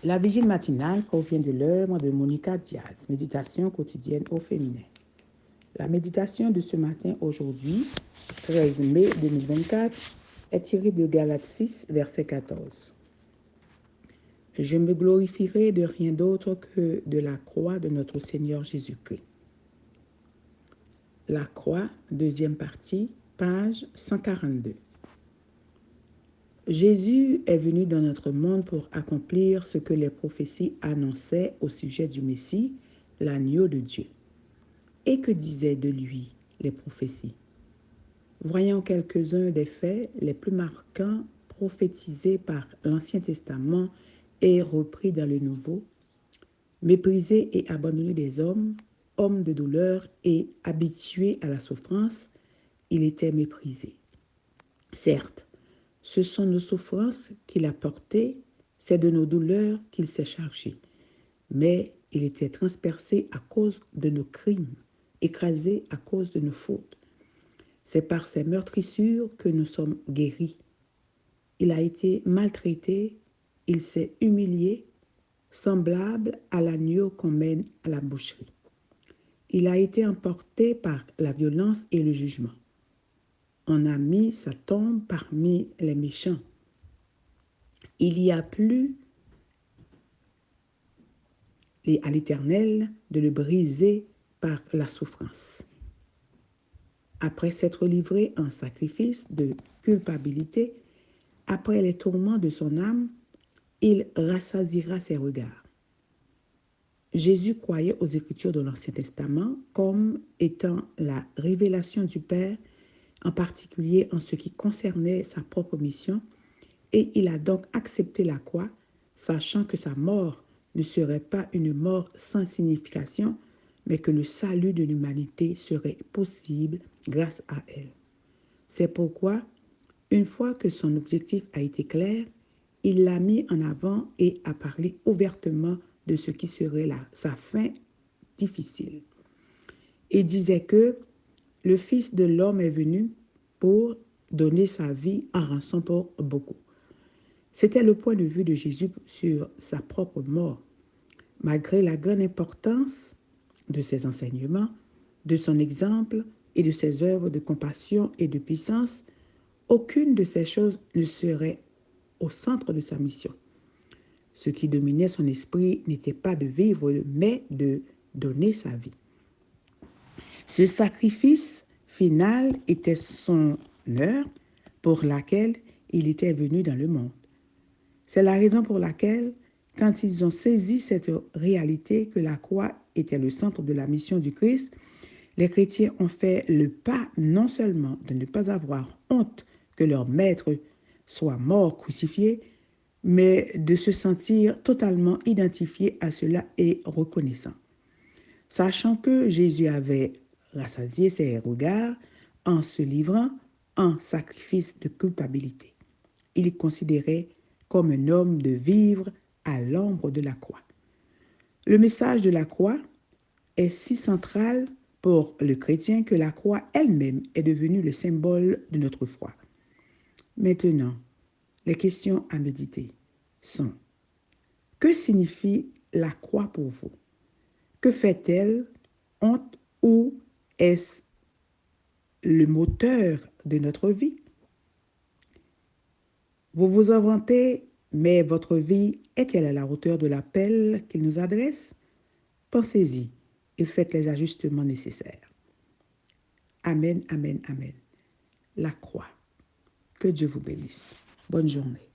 La vigile matinale provient de l'œuvre de Monica Diaz, Méditation quotidienne au féminin. La méditation de ce matin, aujourd'hui, 13 mai 2024, est tirée de Galates 6, verset 14. Je me glorifierai de rien d'autre que de la croix de notre Seigneur Jésus-Christ. La croix, deuxième partie, page 142. Jésus est venu dans notre monde pour accomplir ce que les prophéties annonçaient au sujet du Messie, l'agneau de Dieu. Et que disaient de lui les prophéties? Voyons quelques-uns des faits les plus marquants prophétisés par l'Ancien Testament et repris dans le Nouveau. Méprisé et abandonné des hommes, homme de douleur et habitué à la souffrance, il était méprisé. Certes, ce sont nos souffrances qu'il a portées, c'est de nos douleurs qu'il s'est chargé. Mais il était transpercé à cause de nos crimes, écrasé à cause de nos fautes. C'est par ses meurtrissures que nous sommes guéris. Il a été maltraité, il s'est humilié, semblable à l'agneau qu'on mène à la boucherie. Il a été emporté par la violence et le jugement. On a mis sa tombe parmi les méchants. Il y a plu à l'Éternel de le briser par la souffrance. Après s'être livré en sacrifice de culpabilité, après les tourments de son âme, il rassasiera ses regards. Jésus croyait aux Écritures de l'Ancien Testament comme étant la révélation du Père, en particulier en ce qui concernait sa propre mission, et il a donc accepté la croix, sachant que sa mort ne serait pas une mort sans signification, mais que le salut de l'humanité serait possible grâce à elle. C'est pourquoi, une fois que son objectif a été clair, il l'a mis en avant et a parlé ouvertement de ce qui serait sa fin difficile. Il disait que le Fils de l'homme est venu pour donner sa vie en rançon pour beaucoup. C'était le point de vue de Jésus sur sa propre mort. Malgré la grande importance de ses enseignements, de son exemple et de ses œuvres de compassion et de puissance, aucune de ces choses ne serait au centre de sa mission. Ce qui dominait son esprit n'était pas de vivre, mais de donner sa vie. Ce sacrifice final était son heure pour laquelle il était venu dans le monde. C'est la raison pour laquelle, quand ils ont saisi cette réalité que la croix était le centre de la mission du Christ, les chrétiens ont fait le pas non seulement de ne pas avoir honte que leur maître soit mort crucifié, mais de se sentir totalement identifiés à cela et reconnaissants. Sachant que Jésus avait rassasié ses regards en se livrant en sacrifice de culpabilité. Il est considéré comme un homme de vivre à l'ombre de la croix. Le message de la croix est si central pour le chrétien que la croix elle-même est devenue le symbole de notre foi. Maintenant, les questions à méditer sont: que signifie la croix pour vous? Que fait-elle? Honte ou est-ce le moteur de notre vie? Vous vous en vantez, mais votre vie est-elle à la hauteur de l'appel qu'il nous adresse? Pensez-y et faites les ajustements nécessaires. Amen, amen, amen. La croix. Que Dieu vous bénisse. Bonne journée.